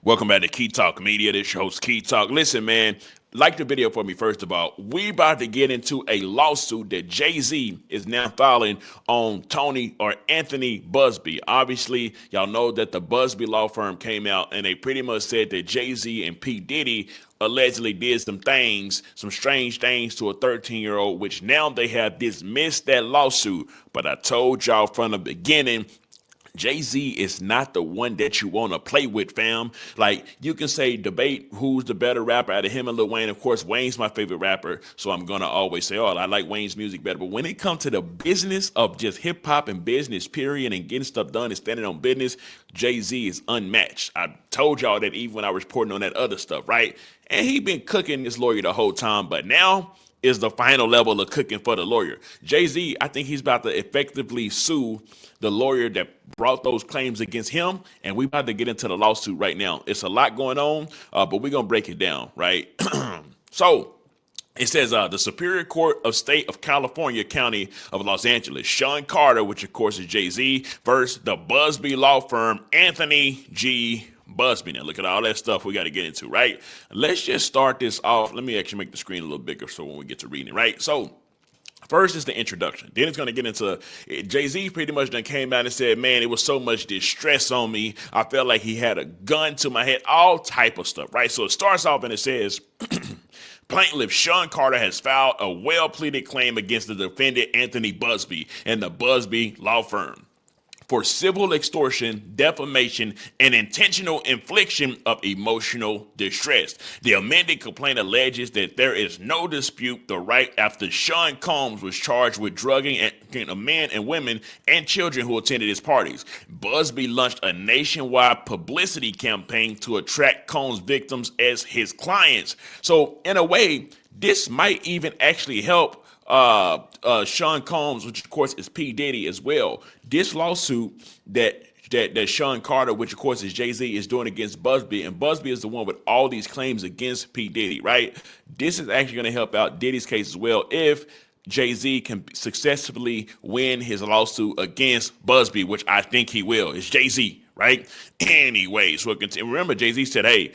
Welcome back to Key Talk Media. This is your host, Key Talk. Listen, man, like the video for me, first of all. We about to get into a lawsuit that Jay-Z is now filing on Tony or Anthony Busby. Obviously, y'all know that the Busby law firm came out and they pretty much said that Jay-Z and P. Diddy allegedly did some things, some strange things to a 13-year-old, which now they have dismissed that lawsuit. But I told y'all from the beginning, Jay-Z is not the one that you want to play with, fam. Like, you can say debate who's the better rapper out of him and Lil Wayne. Of course, Wayne's my favorite rapper, so I'm going to always say, oh, I like Wayne's music better. But when it comes to the business of just hip-hop and business, period, and getting stuff done and standing on business, Jay-Z is unmatched. I told y'all that even when I was reporting on that other stuff, right? And he been cooking this lawyer the whole time, but now is the final level of cooking for the lawyer. Jay-Z, I think he's about to effectively sue the lawyer that brought those claims against him, and we about to get into the lawsuit right now. It's a lot going on, but we're going to break it down, right? So, it says the Superior Court of State of California, County of Los Angeles, Sean Carter, which of course is Jay-Z, versus the Busby law firm, Anthony G. Busby. Now look at all that stuff we got to get into, right? Let's just start this off. Let me actually make the screen a little bigger so when we get to reading it, right? So first is the introduction. Then it's going to get into Jay-Z pretty much then came out and said, man, it was so much distress on me. I felt like he had a gun to my head, all type of stuff, right? So it starts off and it says, plaintiff Sean Carter has filed a well-pleaded claim against the defendant Anthony Busby and the Busby law firm for civil extortion, defamation, and intentional infliction of emotional distress. The amended complaint alleges that there is no dispute the right after Sean Combs was charged with drugging men and women and children who attended his parties. Busby launched a nationwide publicity campaign to attract Combs' victims as his clients. So in a way, this might even actually help Sean Combs, which of course is P. Diddy as well. This lawsuit that Sean Carter, which of course is Jay-Z, is doing against Busby, and Busby is the one with all these claims against P. Diddy, right? This is actually going to help out Diddy's case as well if Jay-Z can successfully win his lawsuit against Busby, which I think he will. It's Jay-Z, right? Anyway, so remember, Jay-Z said, hey,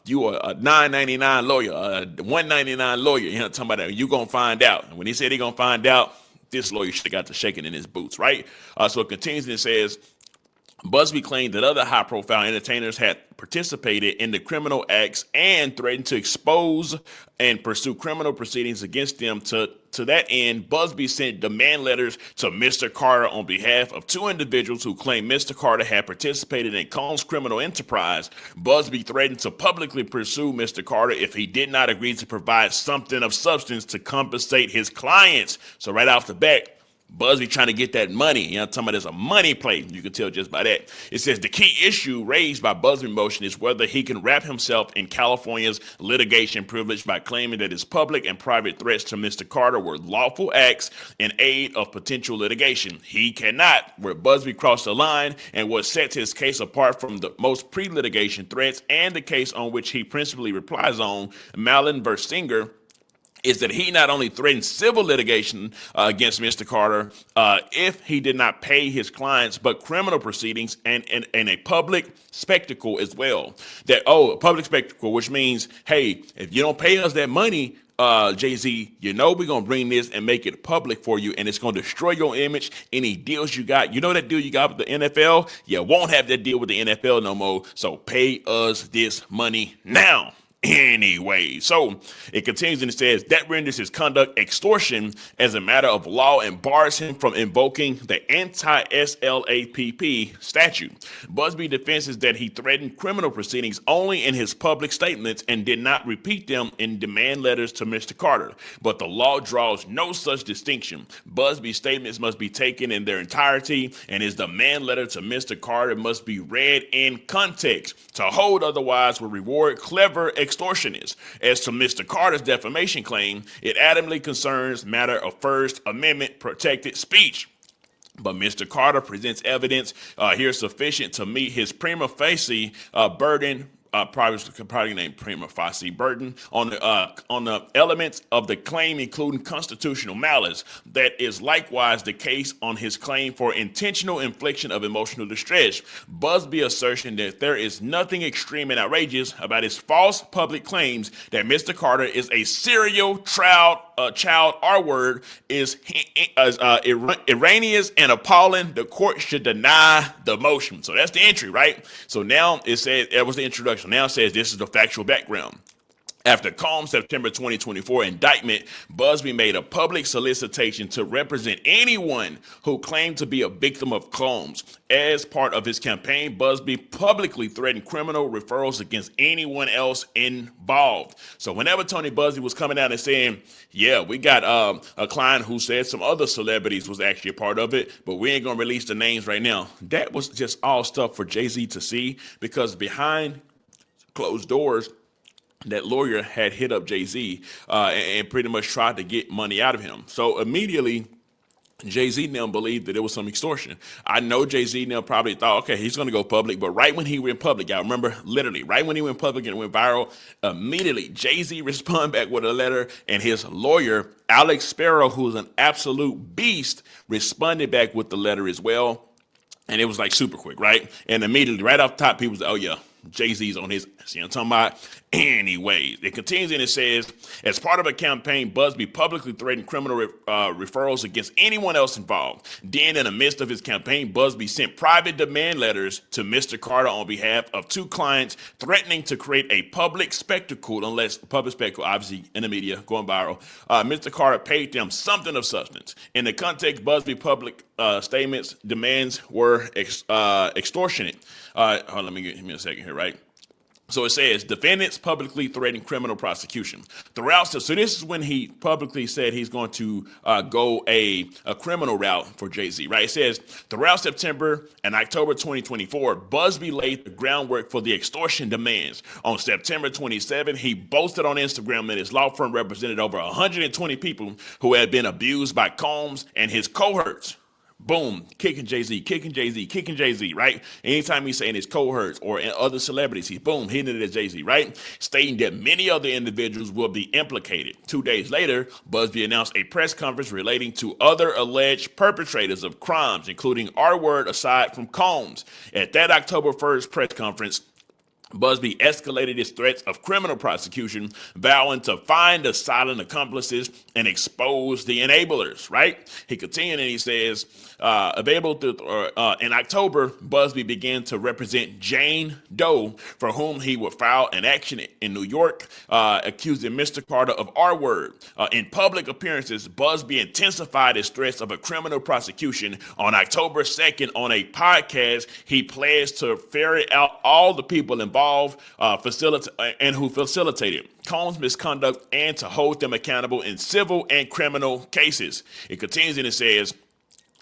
you are a $9.99 lawyer, a $1.99 lawyer. You know, talking about that. You're going to find out. And when he said he's going to find out, this lawyer should have got to shaking in his boots, right? So it continues and it says, Busby claimed that other high-profile entertainers had participated in the criminal acts and threatened to expose and pursue criminal proceedings against them. To that end, Busby sent demand letters to Mr. Carter on behalf of two individuals who claimed Mr. Carter had participated in Combs' criminal enterprise. Busby threatened to publicly pursue Mr. Carter if he did not agree to provide something of substance to compensate his clients. So right off the bat, Busby trying to get that money. You know, talking about there's a money play. You can tell just by that. It says the key issue raised by Busby motion is whether he can wrap himself in California's litigation privilege by claiming that his public and private threats to Mr. Carter were lawful acts in aid of potential litigation. He cannot, where Busby crossed the line, and what sets his case apart from the most pre-litigation threats and the case on which he principally replies on, Mallon versus Singer, is that he not only threatened civil litigation against Mr. Carter if he did not pay his clients, but criminal proceedings and a public spectacle as well. A public spectacle, which means, hey, if you don't pay us that money, Jay-Z, you know we're going to bring this and make it public for you, and it's going to destroy your image. Any deals you got, you know that deal you got with the NFL? You won't have that deal with the NFL no more, so pay us this money now. Anyway, so it continues and it says that renders his conduct extortion as a matter of law and bars him from invoking the anti-SLAPP statute. Busby defense is that he threatened criminal proceedings only in his public statements and did not repeat them in demand letters to Mr. Carter. But the law draws no such distinction. Busby's statements must be taken in their entirety, and his demand letter to Mr. Carter must be read in context. To hold otherwise will reward clever extortionists. As to Mr. Carter's defamation claim, it adamantly concerns matter of First Amendment protected speech. But Mr. Carter presents evidence here sufficient to meet his prima facie burden probably named prima facie burden on the elements of the claim, including constitutional malice. That is likewise the case on his claim for intentional infliction of emotional distress. Busby assertion that there is nothing extreme and outrageous about his false public claims that Mr. Carter is a serial child R-word is erroneous and appalling. The court should deny the motion. So that's the entry, right? So now it says, that was the introduction. Now it says this is the factual background. After Combs' September 2024 indictment, Busby made a public solicitation to represent anyone who claimed to be a victim of Combs. As part of his campaign, Busby publicly threatened criminal referrals against anyone else involved. So whenever Tony Busby was coming out and saying, yeah, we got a client who said some other celebrities was actually a part of it, but we ain't going to release the names right now, that was just all stuff for Jay-Z to see, because behind closed doors, that lawyer had hit up Jay-Z and pretty much tried to get money out of him. So immediately, Jay-Z now believed that it was some extortion. I know Jay-Z now probably thought, okay, he's going to go public. But right when he went public, I remember literally, right when he went public and went viral, immediately Jay-Z responded back with a letter, and his lawyer, Alex Sparrow, who's an absolute beast, responded back with the letter as well. And it was like super quick, right? And immediately, right off the top, people said, oh yeah, Jay-Z's on his, see what I'm talking about? Anyways, it continues and it says, as part of a campaign, Busby publicly threatened criminal referrals against anyone else involved. Then, in the midst of his campaign, Busby sent private demand letters to Mr. Carter on behalf of two clients, threatening to create a public spectacle, obviously in the media, going viral. Mr. Carter paid them something of substance. In the context, Busby public statements, demands were extortionate. Hold on, give me a second here, right? So it says, defendants publicly threatening criminal prosecution. So this is when he publicly said he's going to go a criminal route for Jay-Z, right? It says, throughout September and October 2024, Busby laid the groundwork for the extortion demands. On September 27, he boasted on Instagram that his law firm represented over 120 people who had been abused by Combs and his cohorts. Boom, kicking Jay-Z, right? Anytime he's saying his cohorts or other celebrities, he's boom, hitting it at Jay-Z, right? Stating that many other individuals will be implicated. 2 days later, Busby announced a press conference relating to other alleged perpetrators of crimes, including R-word aside from Combs. At that October 1st press conference, Busby escalated his threats of criminal prosecution, vowing to find the silent accomplices and expose the enablers, right? He continued and he says, in October, Busby began to represent Jane Doe, for whom he would file an action in New York, accusing Mr. Carter of R-word. In public appearances, Busby intensified his threats of a criminal prosecution. On October 2nd, on a podcast, he pledged to ferret out all the people involved who facilitated Combs' misconduct and to hold them accountable in civil and criminal cases. It continues and it says,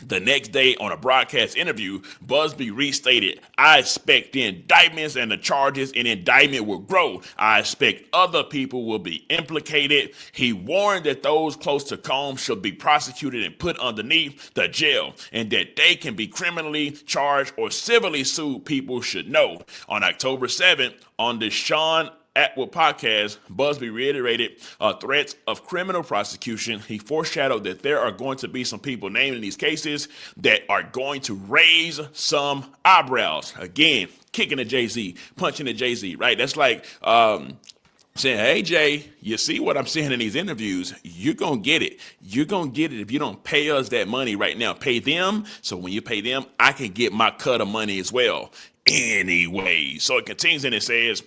the next day on a broadcast interview, Busby restated, I expect the indictments and the charges in indictment will grow. I expect other people will be implicated. He warned that those close to Combs should be prosecuted and put underneath the jail, and that they can be criminally charged or civilly sued. People should know. On October 7th, on the Sean Atwood podcast, Busby reiterated threats of criminal prosecution. He foreshadowed that there are going to be some people named in these cases that are going to raise some eyebrows. Again, kicking at Jay-Z, punching at Jay-Z, right? That's like saying, hey, Jay, you see what I'm saying in these interviews? You're going to get it. You're going to get it if you don't pay us that money right now. Pay them. So when you pay them, I can get my cut of money as well. Anyway, so it continues and it says,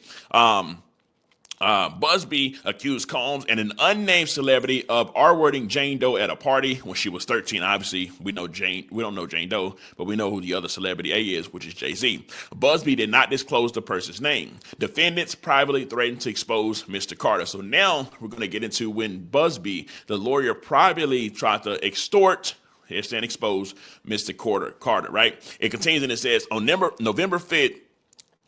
Busby accused Combs and an unnamed celebrity of R-wording Jane Doe at a party when she was 13. Obviously, we don't know Jane Doe, but we know who the other celebrity A is, which is Jay-Z. Busby did not disclose the person's name. Defendants privately threatened to expose Mr. Carter. So now we're going to get into when Busby, the lawyer, privately tried to expose Mr. Carter, right? It continues and it says, on November 5th,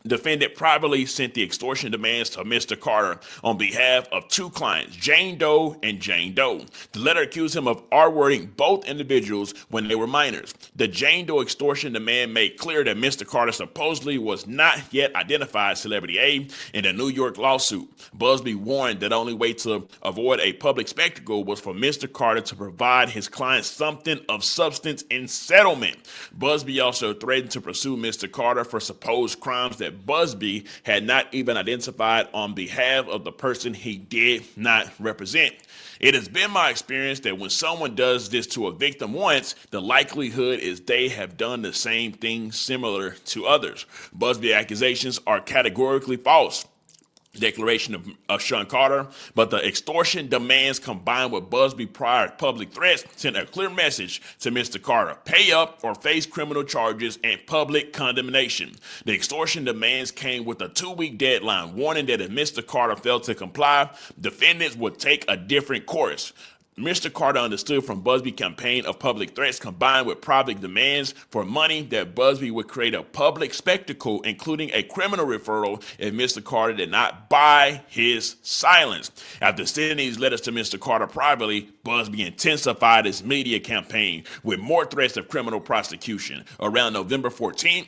Defendant privately sent the extortion demands to Mr. Carter on behalf of two clients, Jane Doe and Jane Doe. The letter accused him of R-wording both individuals when they were minors. The Jane Doe extortion demand made clear that Mr. Carter supposedly was not yet identified Celebrity A in the New York lawsuit. Busby warned that the only way to avoid a public spectacle was for Mr. Carter to provide his client something of substance in settlement. Busby also threatened to pursue Mr. Carter for supposed crimes that Busby had not even identified on behalf of the person he did not represent. It has been my experience that when someone does this to a victim once, the likelihood is they have done the same thing similar to others. Busby accusations are categorically false. Declaration of Sean Carter, but the extortion demands combined with Busby prior public threats sent a clear message to Mr. Carter: pay up or face criminal charges and public condemnation. The extortion demands came with a 2-week deadline, warning that if Mr. Carter failed to comply, defendants would take a different course. Mr. Carter understood from Busby's campaign of public threats combined with private demands for money that Busby would create a public spectacle, including a criminal referral, if Mr. Carter did not buy his silence. After sending these letters to Mr. Carter privately, Busby intensified his media campaign with more threats of criminal prosecution. Around November 14th,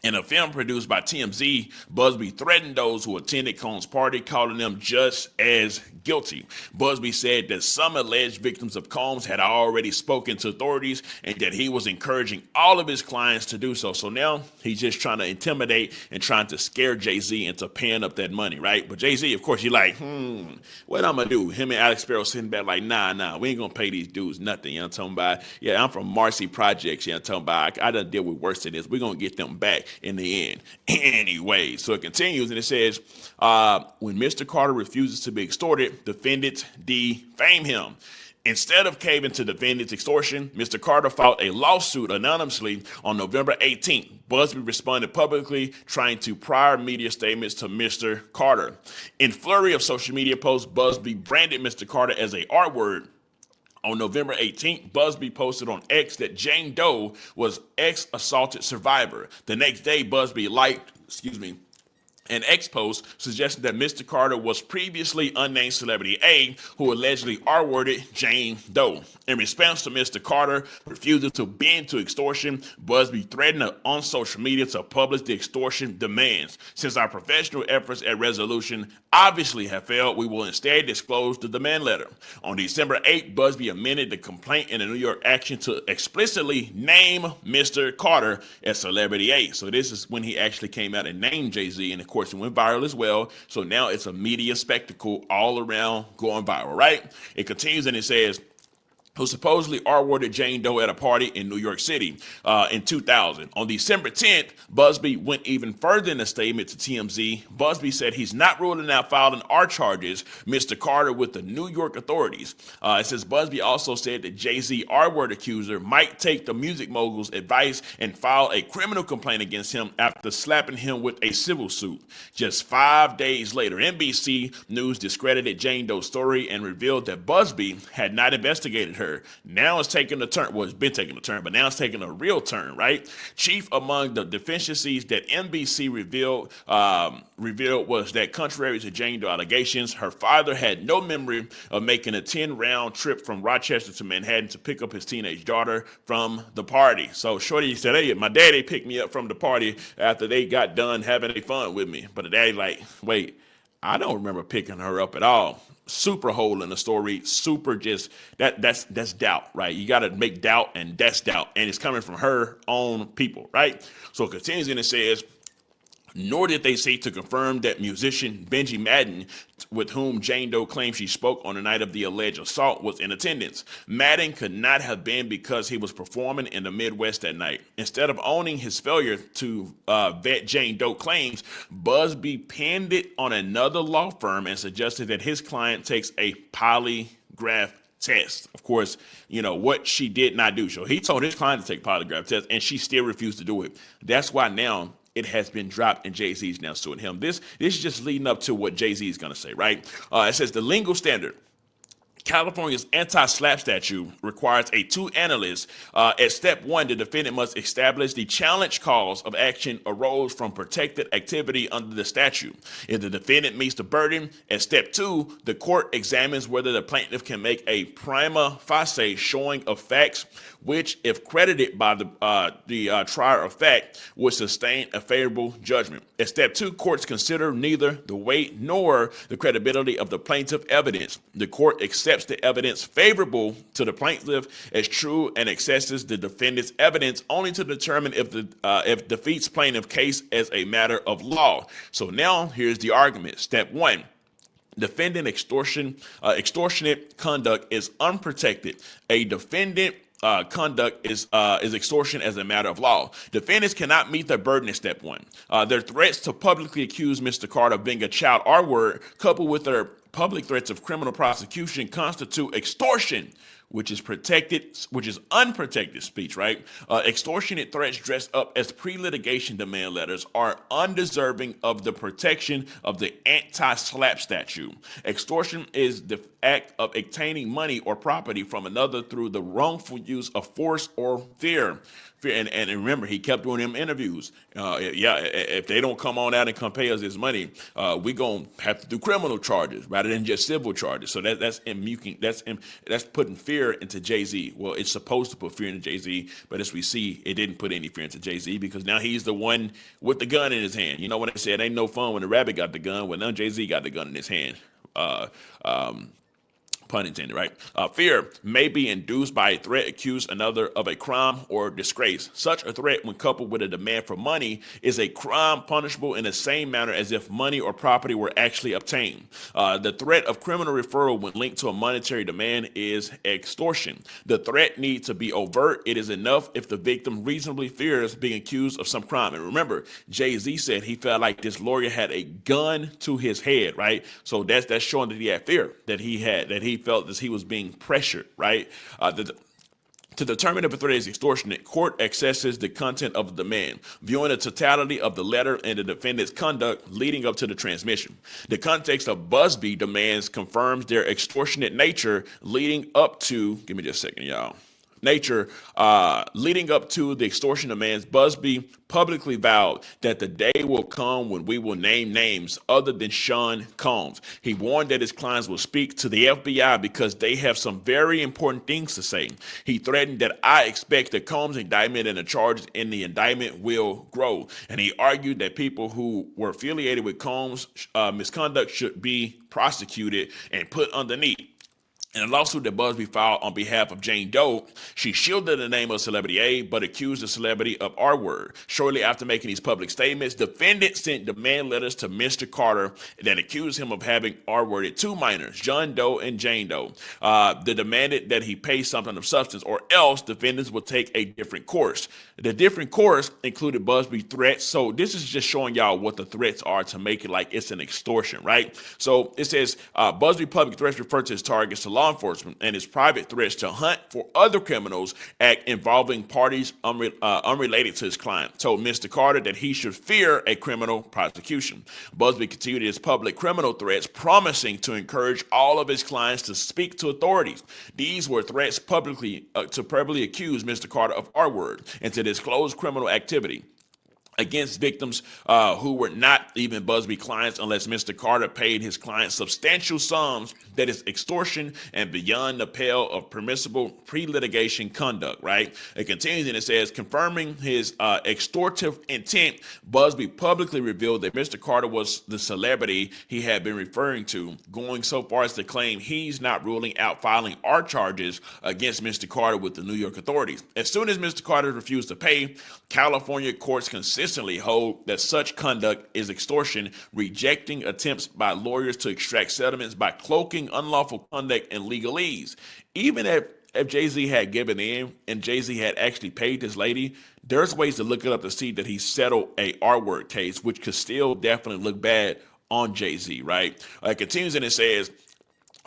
in a film produced by TMZ, Busby threatened those who attended Cohn's party, calling them just as guilty. Busby said that some alleged victims of Combs had already spoken to authorities and that he was encouraging all of his clients to do so. So now he's just trying to intimidate and trying to scare Jay-Z into paying up that money, right? But Jay-Z, of course, he's like, what I'm going to do? Him and Alex Sparrow sitting back like, nah, we ain't going to pay these dudes nothing. You know what I'm talking about? Yeah, I'm from Marcy Projects. You know what I'm talking about? I done deal with worse than this. We're going to get them back in the end. Anyway, so it continues and it says, when Mr. Carter refuses to be extorted, defendants defame him. Instead of caving to defendants' extortion, Mr. Carter filed a lawsuit anonymously on November 18th. Busby responded publicly, trying to prior media statements to Mr. Carter. In flurry of social media posts, Busby branded Mr. Carter as a R-word. On November 18th, Busby posted on X that Jane Doe was ex-assaulted survivor. The next day, Busby liked, an X post suggested that Mr. Carter was previously unnamed Celebrity A, who allegedly R-worded Jane Doe. In response to Mr. Carter refusing to bend to extortion, Busby threatened on social media to publish the extortion demands. Since our professional efforts at resolution obviously have failed, we will instead disclose the demand letter. On December 8th, Busby amended the complaint in the New York action to explicitly name Mr. Carter as Celebrity A. So this is when he actually came out and named Jay-Z, and of course it went viral as well. So now it's a media spectacle all around going viral, right? It continues and it says, who supposedly R-worded Jane Doe at a party in New York City in 2000. On December 10th, Busby went even further in a statement to TMZ. Busby said he's not ruling out filing R charges, Mr. Carter, with the New York authorities. It says Busby also said that Jay-Z R-word accuser might take the music mogul's advice and file a criminal complaint against him after slapping him with a civil suit. Just 5 days later, NBC News discredited Jane Doe's story and revealed that Busby had not investigated her. Now it's taking a turn. Well, it's been taking a turn, but now it's taking a real turn, right? Chief among the deficiencies that NBC revealed was that contrary to Jane Doe allegations, her father had no memory of making a 10-round trip from Rochester to Manhattan to pick up his teenage daughter from the party. So Shorty said, hey, my daddy picked me up from the party after they got done having a fun with me. But the daddy like, wait, I don't remember picking her up at all. Super hole in the story, super just that's doubt, right? You got to make doubt, and that's doubt, and it's coming from her own people, right? So it continues and it says, nor did they seek to confirm that musician Benji Madden, with whom Jane Doe claims she spoke on the night of the alleged assault, was in attendance. Madden could not have been because he was performing in the Midwest that night. Instead of owning his failure to vet Jane Doe claims, Busby pinned it on another law firm and suggested that his client takes a polygraph test. Of course, you know what she did not do. So he told his client to take polygraph test, and she still refused to do it. That's why now it has been dropped and Jay-Z's now suing him. This is just leading up to what Jay-Z is going to say, right? It says the legal standard California's anti-SLAPP statute requires a two analyst. At step one, the defendant must establish the challenge cause of action arose from protected activity under the statute. If the defendant meets the burden, at step two, the court examines whether the plaintiff can make a prima facie showing of facts, which, if credited by the trier of fact, would sustain a favorable judgment. At step two, courts consider neither the weight nor the credibility of the plaintiff evidence. The court accepts the evidence favorable to the plaintiff as true and accesses the defendant's evidence only to determine if defeats plaintiff case as a matter of law. So now here's the argument. Step one. Defendant extortionate conduct is unprotected. A defendant conduct is extortion as a matter of law. Defendants cannot meet their burden in step one. Their threats to publicly accuse Mr. Carter of being a child R-word, coupled with their public threats of criminal prosecution, constitute extortion, which is unprotected speech, right? Extortionate threats dressed up as pre-litigation demand letters are undeserving of the protection of the anti-SLAPP statute. Extortion is the act of obtaining money or property from another through the wrongful use of force or fear. And remember, he kept doing them interviews. If they don't come on out and come pay us this money, we gonna have to do criminal charges rather than just civil charges. So that's putting fear into Jay-Z. Well, it's supposed to put fear into Jay-Z, but as we see, it didn't put any fear into Jay-Z because now he's the one with the gun in his hand. You know when they said ain't no fun when the rabbit got the gun, well now Jay-Z got the gun in his hand. Pun intended, right? Fear may be induced by a threat accuse another of a crime or disgrace. Such a threat, when coupled with a demand for money, is a crime punishable in the same manner as if money or property were actually obtained. The threat of criminal referral when linked to a monetary demand is extortion. The threat needs to be overt. It is enough if the victim reasonably fears being accused of some crime. And remember, Jay-Z said he felt like this lawyer had a gun to his head, right? So that's showing that he had fear, that he felt that he was being pressured, right? To determine if a threat is extortionate, court accesses the content of the demand, viewing the totality of the letter and the defendant's conduct leading up to the transmission. The context of Busby demands confirms their extortionate nature leading up to, give me just a second, y'all. Leading up to the extortion demands, Busby publicly vowed that the day will come when we will name names other than Sean Combs. He warned that his clients will speak to the FBI because they have some very important things to say. He threatened that I expect the Combs indictment and the charges in the indictment will grow. And he argued that people who were affiliated with Combs' misconduct should be prosecuted and put underneath. In a lawsuit that Busby filed on behalf of Jane Doe, she shielded the name of celebrity A, but accused the celebrity of R-word. Shortly after making these public statements, defendant sent demand letters to Mr. Carter that accused him of having R-worded two minors, John Doe and Jane Doe. They demanded that he pay something of substance, or else defendants would take a different course. The different course included Busby threats. So this is just showing y'all what the threats are to make it like it's an extortion, right? So it says Busby public threats refer to his targets to law enforcement, and his private threats to hunt for other criminals act involving parties unrelated to his client told Mr. Carter that he should fear a criminal prosecution. Busby continued his public criminal threats, promising to encourage all of his clients to speak to authorities. These were threats publicly to publicly accuse Mr. Carter of R-word and to disclose criminal activity against victims who were not even Busby clients unless Mr. Carter paid his clients substantial sums that is extortion and beyond the pale of permissible pre-litigation conduct, right? It continues and it says, confirming his extortive intent, Busby publicly revealed that Mr. Carter was the celebrity he had been referring to, going so far as to claim he's not ruling out filing R charges against Mr. Carter with the New York authorities. As soon as Mr. Carter refused to pay, California courts consistently hold that such conduct is extortion, rejecting attempts by lawyers to extract settlements by cloaking unlawful conduct and legalese. Even if Jay-Z had given in and Jay-Z had actually paid this lady, there's ways to look it up to see that he settled a R-word case, which could still definitely look bad on Jay-Z, right? It continues and it says,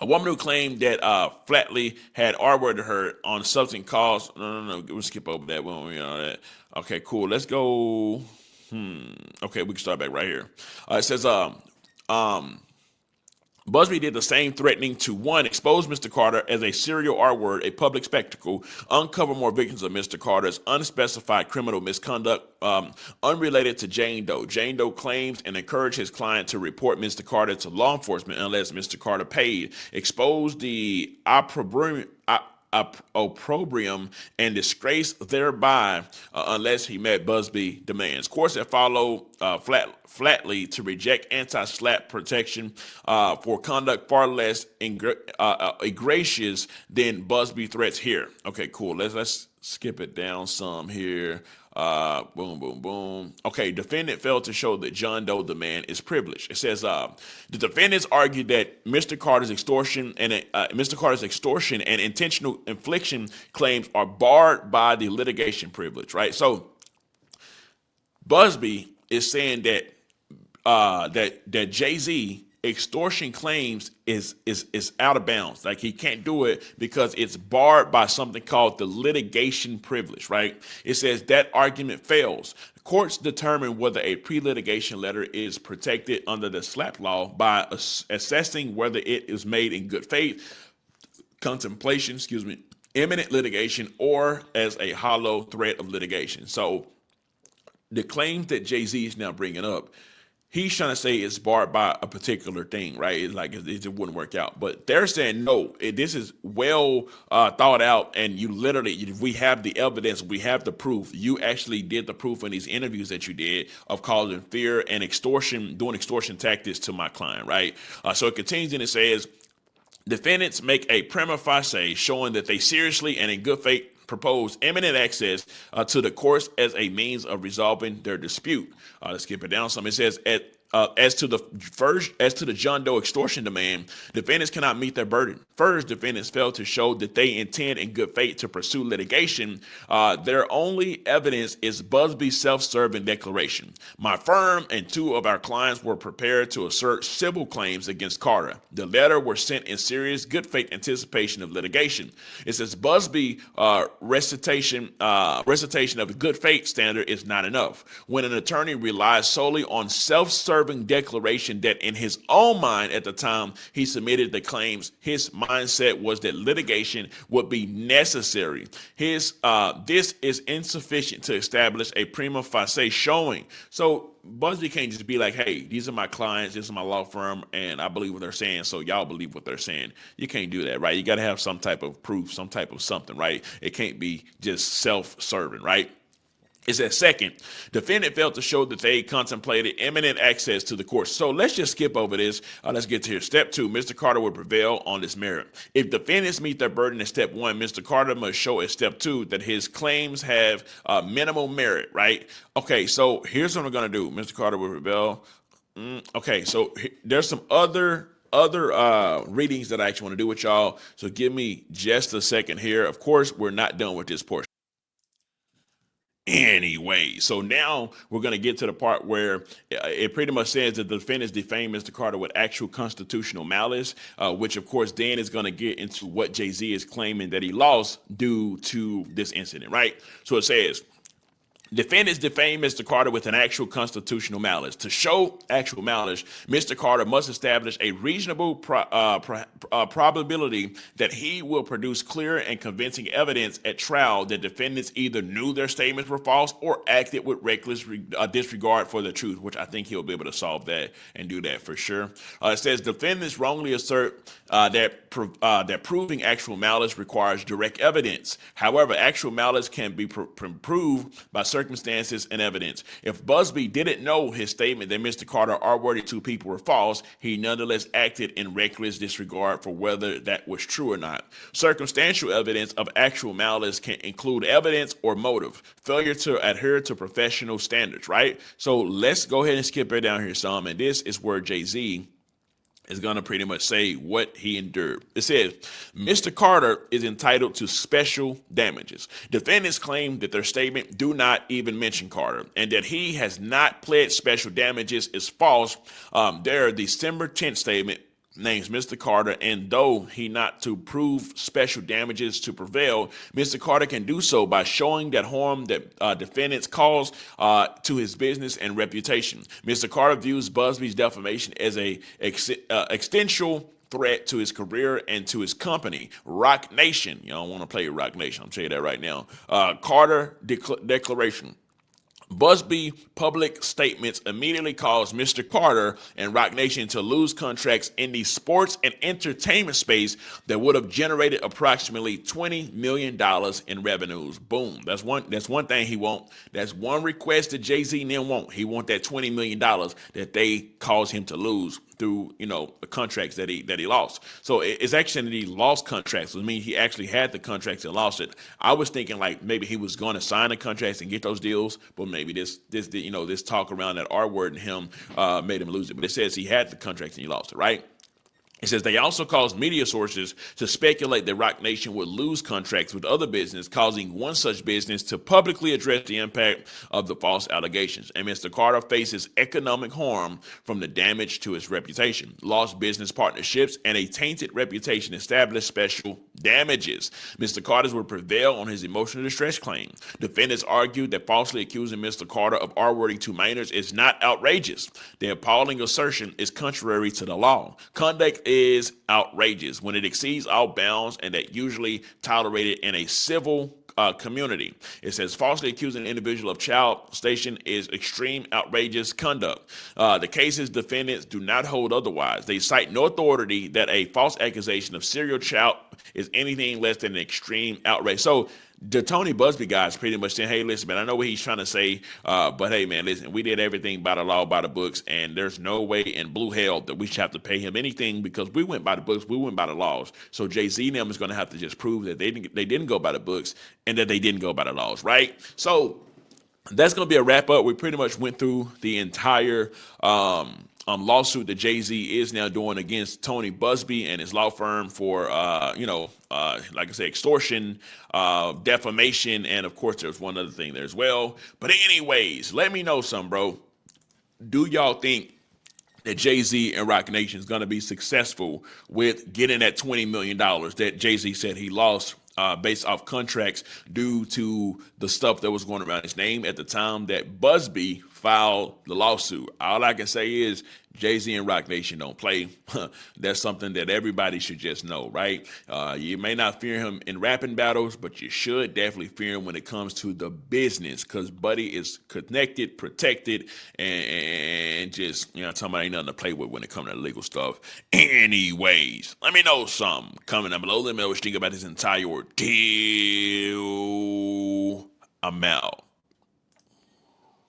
a woman who claimed that Flatley had R-worded her on something cause. No. We'll skip over that one. You know that. Okay, cool. Let's go. Okay, we can start back right here. It says, Busby did the same, threatening to, one, expose Mr. Carter as a serial R-word, a public spectacle, uncover more victims of Mr. Carter's unspecified criminal misconduct unrelated to Jane Doe. Jane Doe claims and encouraged his client to report Mr. Carter to law enforcement unless Mr. Carter paid. Expose the opprobrium and disgrace thereby unless he met Busby demands. Courts have followed flatly to reject anti-slap protection for conduct far less egregious than Busby threats here. Okay, cool. Let's skip it down some here. Boom, boom, boom. Okay, defendant failed to show that John Doe, the man, is privileged. It says the defendants argued that Mr. Carter's extortion and intentional infliction claims are barred by the litigation privilege. Right. So Busby is saying that that Jay-Z extortion claims is out of bounds. Like, he can't do it because it's barred by something called the litigation privilege, right? It says that argument fails. Courts determine whether a pre-litigation letter is protected under the SLAPP law by assessing whether it is made in good faith, contemplation, imminent litigation, or as a hollow threat of litigation. So the claims that Jay-Z is now bringing up, he's trying to say it's barred by a particular thing, right? It's like it wouldn't work out. But they're saying, no, this is well thought out, and you literally, we have the evidence, we have the proof. You actually did the proof in these interviews that you did of causing fear and extortion, doing extortion tactics to my client, right? So it continues and it says, defendants make a prima facie showing that they seriously and in good faith propose imminent access to the courts as a means of resolving their dispute. Let's skip it down some. It says, as to the John Doe extortion demand, defendants cannot meet their burden. First, defendants failed to show that they intend in good faith to pursue litigation. Their only evidence is Busby's self-serving declaration. My firm and two of our clients were prepared to assert civil claims against Carter. The letter were sent in serious good faith anticipation of litigation. It says Busby recitation of the good faith standard is not enough. When an attorney relies solely on self-serving declaration that in his own mind at the time he submitted the claims, his mindset was that litigation would be necessary. This is insufficient to establish a prima facie showing. So Busby can't just be like, hey, these are my clients, this is my law firm, and I believe what they're saying, so y'all believe what they're saying. You can't do that, right? You got to have some type of proof, some type of something, right? It can't be just self-serving, right? It says, second, defendant failed to show that they contemplated imminent access to the courts. So let's just skip over this. Let's get to here. Step 2, Mr. Carter would prevail on this merit. If defendants meet their burden in step 1, Mr. Carter must show at step 2 that his claims have minimal merit, right? Okay, so here's what I'm going to do. Mr. Carter would prevail. Okay, so there's some other readings that I actually want to do with y'all. So give me just a second here. Of course, we're not done with this portion. Anyway, so now we're going to get to the part where it pretty much says that the defendants defamed Mr. Carter with actual constitutional malice, which of course Dan is going to get into what Jay-Z is claiming that he lost due to this incident, right? So it says, defendants defamed Mr. Carter with an actual constitutional malice. To show actual malice, Mr. Carter must establish a reasonable probability that he will produce clear and convincing evidence at trial that defendants either knew their statements were false or acted with reckless disregard for the truth, which I think he'll be able to solve that and do that for sure. It says defendants wrongly assert that proving actual malice requires direct evidence. However, actual malice can be proved by circumstances and evidence. If Busby didn't know his statement that Mr. Carter R-worded two people were false, he nonetheless acted in reckless disregard for whether that was true or not. Circumstantial evidence of actual malice can include evidence or motive, failure to adhere to professional standards, right? So let's go ahead and skip it down here some, and this is where Jay-Z is going to pretty much say what he endured. It says, Mr. Carter is entitled to special damages. Defendants claim that their statement do not even mention Carter and that he has not pled special damages is false. Their December 10th statement names Mr. Carter, and though he not to prove special damages to prevail, Mr. Carter can do so by showing that harm that defendants cause to his business and reputation. Mr. Carter views Busby's defamation as a existential threat to his career and to his company, Rock Nation. You don't want to play Rock Nation. I'm telling you that right now. Carter declaration. Busby public statements immediately caused Mr. Carter and Rock Nation to lose contracts in the sports and entertainment space that would have generated approximately $20 million in revenues. Boom. That's one thing he won't. That's one request that Jay-Z and them want. He want that $20 million that they caused him to lose through, the contracts that he lost. So it's actually that he lost contracts. I mean, he actually had the contracts and lost it. I was thinking like maybe he was going to sign the contracts and get those deals, but maybe this talk around that R word and him made him lose it. But it says he had the contracts and he lost it, right? It says they also caused media sources to speculate that Rock Nation would lose contracts with other business, causing one such business to publicly address the impact of the false allegations. And Mr. Carter faces economic harm from the damage to his reputation, lost business partnerships, and a tainted reputation established special damages. Mr. Carter would prevail on his emotional distress claim. Defendants argued that falsely accusing Mr. Carter of R-wording to minors is not outrageous. The appalling assertion is contrary to the law. Conduct is outrageous when it exceeds all bounds and that usually tolerated in a civil community. It says falsely accusing an individual of child station is extreme outrageous conduct. The case's defendants do not hold otherwise. They cite no authority that a false accusation of serial child is anything less than an extreme outrage. So the Tony Busby guys pretty much saying, hey, listen, man, I know what he's trying to say, but hey, man, listen, we did everything by the law, by the books, and there's no way in blue hell that we should have to pay him anything because we went by the books, we went by the laws. So Jay-Z and them is going to have to just prove that they didn't go by the books and that they didn't go by the laws, right? So that's going to be a wrap up. We pretty much went through the entire lawsuit that Jay-Z is now doing against Tony Busby and his law firm for, like I said, extortion, defamation, and of course there's one other thing there as well. But anyways, let me know something, bro. Do y'all think that Jay-Z and Rock Nation is going to be successful with getting that $20 million that Jay-Z said he lost based off contracts due to the stuff that was going around his name at the time that Busby filed the lawsuit? All I can say is Jay-Z and Rock Nation don't play. That's something that everybody should just know, right? You may not fear him in rapping battles, but you should definitely fear him when it comes to the business because Buddy is connected, protected, and just, talking about ain't nothing to play with when it comes to legal stuff. Anyways, let me know something. Comment down below. Let me know what you think about this entire ordeal. I'm out.